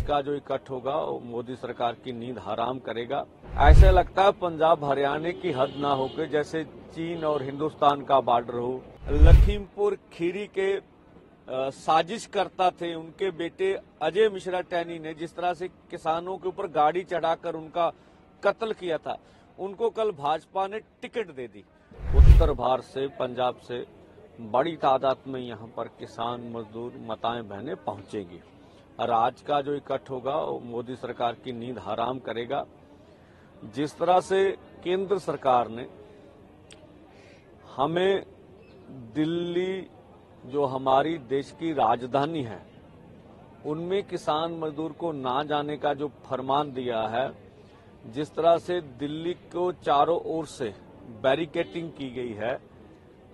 आज का जो इकट्ठ होगा वो मोदी सरकार की नींद हराम करेगा। ऐसे लगता है पंजाब हरियाणा की हद ना होकर जैसे चीन और हिंदुस्तान का बॉर्डर हो। लखीमपुर खीरी के साजिश करता थे उनके बेटे अजय मिश्रा टैनी ने जिस तरह से किसानों के ऊपर गाड़ी चढ़ाकर उनका कत्ल किया था, उनको कल भाजपा ने टिकट दे दी। उत्तर भारत से, पंजाब से बड़ी तादाद में यहाँ पर किसान, मजदूर, माताएं, बहनें पहुंचेगी और आज का जो इकट्ठ होगा वो मोदी सरकार की नींद हराम करेगा। जिस तरह से केंद्र सरकार ने हमें दिल्ली, जो हमारी देश की राजधानी है, उनमें किसान मजदूर को ना जाने का जो फरमान दिया है, जिस तरह से दिल्ली को चारों ओर से बैरिकेटिंग की गई है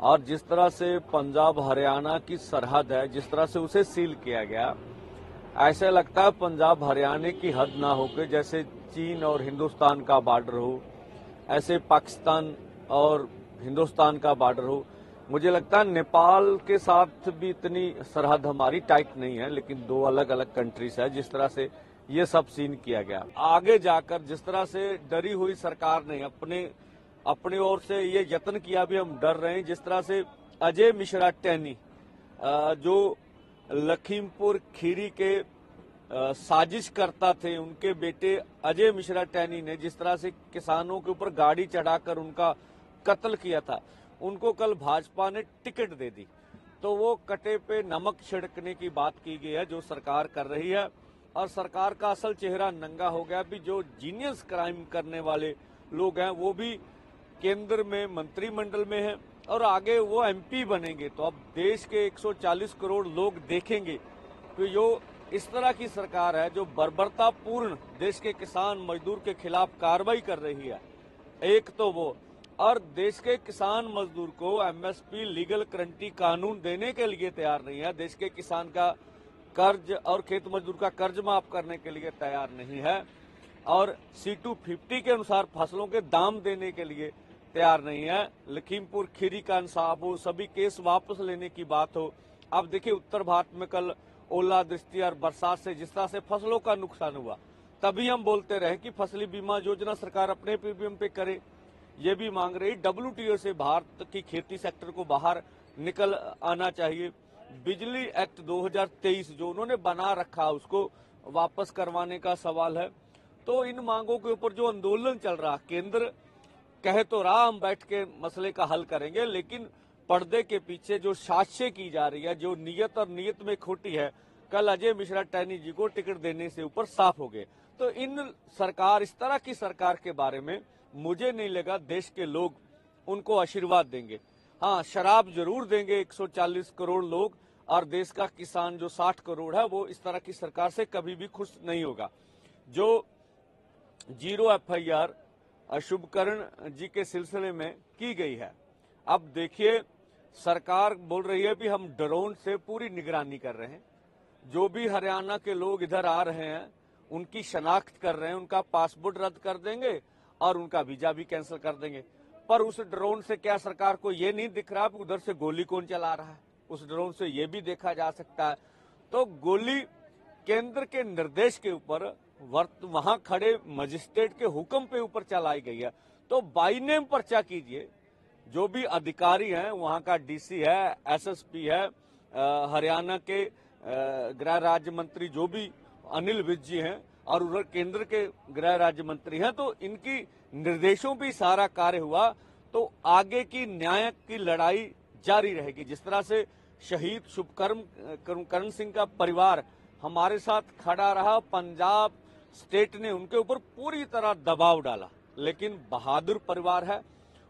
और जिस तरह से पंजाब हरियाणा की सरहद है, जिस तरह से उसे सील किया गया, ऐसा लगता है पंजाब हरियाणा की हद ना होकर जैसे चीन और हिंदुस्तान का बॉर्डर हो, ऐसे पाकिस्तान और हिंदुस्तान का बॉर्डर हो। मुझे लगता है नेपाल के साथ भी इतनी सरहद हमारी टाइट नहीं है, लेकिन दो अलग अलग कंट्रीज है। जिस तरह से ये सब सीन किया गया, आगे जाकर जिस तरह से डरी हुई सरकार ने अपने ओर से ये यत्न किया भी हम डर रहे हैं। जिस तरह से अजय मिश्रा टैनी जो लखीमपुर खीरी के साजिश करता थे, उनके बेटे अजय मिश्रा टैनी ने जिस तरह से किसानों के ऊपर गाड़ी चढ़ाकर उनका कत्ल किया था, उनको कल भाजपा ने टिकट दे दी। तो वो कटे पे नमक छिड़कने की बात की गई है जो सरकार कर रही है और सरकार का असल चेहरा नंगा हो गया। भी जो जीनियस क्राइम करने वाले लोग हैं वो भी केंद्र में मंत्रिमंडल में हैं और आगे वो एमपी बनेंगे। तो अब देश के 140 करोड़ लोग देखेंगे तो जो इस तरह की सरकार है जो बर्बरतापूर्ण देश के किसान मजदूर के खिलाफ कार्रवाई कर रही है, एक तो वो, और देश के किसान मजदूर को एमएसपी लीगल गारंटी कानून देने के लिए तैयार नहीं है, देश के किसान का कर्ज और खेत मजदूर का कर्ज माफ करने के लिए तैयार नहीं है और C250 के अनुसार फसलों के दाम देने के लिए तैयार नहीं है। लखीमपुर खीरी का इंसाफ हो, सभी केस वापस लेने की बात हो। अब देखिए उत्तर भारत में कल ओलावृष्टि और बरसात से जिस तरह से फसलों का नुकसान हुआ, तभी हम बोलते रहे कि फसली बीमा योजना सरकार अपने प्रीमियम पे करे। ये भी मांग रही WTO से भारत की खेती सेक्टर को बाहर निकल आना चाहिए। बिजली एक्ट 2023 जो उन्होंने बना रखा उसको वापस करवाने का सवाल है। तो इन मांगों के ऊपर जो आंदोलन चल रहा, केंद्र कहे तो रहा हम बैठ के मसले का हल करेंगे, लेकिन पर्दे के पीछे जो साजिशें की जा रही है, जो नीयत और नीयत में खोटी है, कल अजय मिश्रा टैनी जी को टिकट देने से ऊपर साफ हो गए। तो इस तरह की सरकार के बारे में मुझे नहीं लगा देश के लोग उनको आशीर्वाद देंगे। हाँ, शराब जरूर देंगे 140 करोड़ लोग और देश का किसान जो 60 करोड़ है वो इस तरह की सरकार से कभी भी खुश नहीं होगा। जो 0 FIR शुभकरण जी के सिलसिले में की गई है, अब देखिए सरकार बोल रही है कि हम ड्रोन से पूरी निगरानी कर रहे हैं, जो भी हरियाणा के लोग इधर आ रहे हैं उनकी शनाख्त कर रहे हैं, उनका पासपोर्ट रद्द कर देंगे और उनका वीजा भी कैंसिल कर देंगे। पर उस ड्रोन से क्या सरकार को ये नहीं दिख रहा कि उधर से गोली कौन चला रहा है? उस ड्रोन से ये भी देखा जा सकता है। तो गोली केंद्र के निर्देश के ऊपर वहां खड़े मजिस्ट्रेट के हुक्म पे ऊपर चलाई गई है। तो बाई नेम पर्चा कीजिए, जो भी अधिकारी हैं, वहां का DC है, SSP है, हरियाणा के गृह राज्य मंत्री जो भी अनिल विज जी हैं और उधर केंद्र के गृह राज्य मंत्री हैं, तो इनकी निर्देशों पे सारा कार्य हुआ तो आगे की न्याय की लड़ाई जारी रहेगी। जिस तरह से शहीद शुभकरण सिंह का परिवार हमारे साथ खड़ा रहा, पंजाब स्टेट ने उनके ऊपर पूरी तरह दबाव डाला, लेकिन बहादुर परिवार है,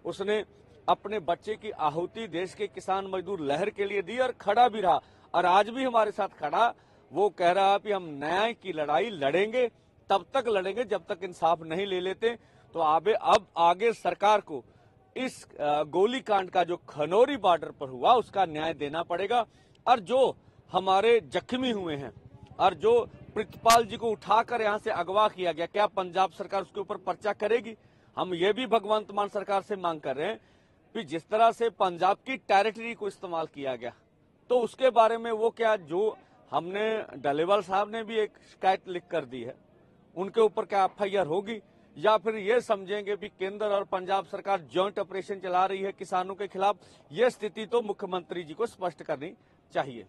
उसने अपने बच्चे की आहुति देश के किसान मजदूर लहर के लिए दी और खड़ा भी रहा और आज भी हमारे साथ खड़ा। वो कह रहा है कि हम न्याय की लड़ाई लड़ेंगे, तब तक लड़ेंगे जब तक इंसाफ नहीं ले लेते। तो अब आगे सरकार को इस गोलीकांड का जो खनौरी बॉर्डर पर हुआ उसका न्याय देना पड़ेगा और जो हमारे जख्मी हुए हैं और जो प्रितपाल जी को उठाकर यहां से अगवा किया गया, क्या पंजाब सरकार उसके ऊपर पर्चा करेगी? हम ये भी भगवंत मान सरकार से मांग कर रहे हैं कि जिस तरह से पंजाब की टेरिटरी को इस्तेमाल किया गया, तो उसके बारे में वो क्या जो हमने डलेवाल साहब ने भी एक शिकायत लिख कर दी है, उनके ऊपर क्या एफआईआर होगी या फिर ये समझेंगे भी केंद्र और पंजाब सरकार जॉइंट ऑपरेशन चला रही है किसानों के खिलाफ। ये स्थिति तो मुख्यमंत्री जी को स्पष्ट करनी चाहिए।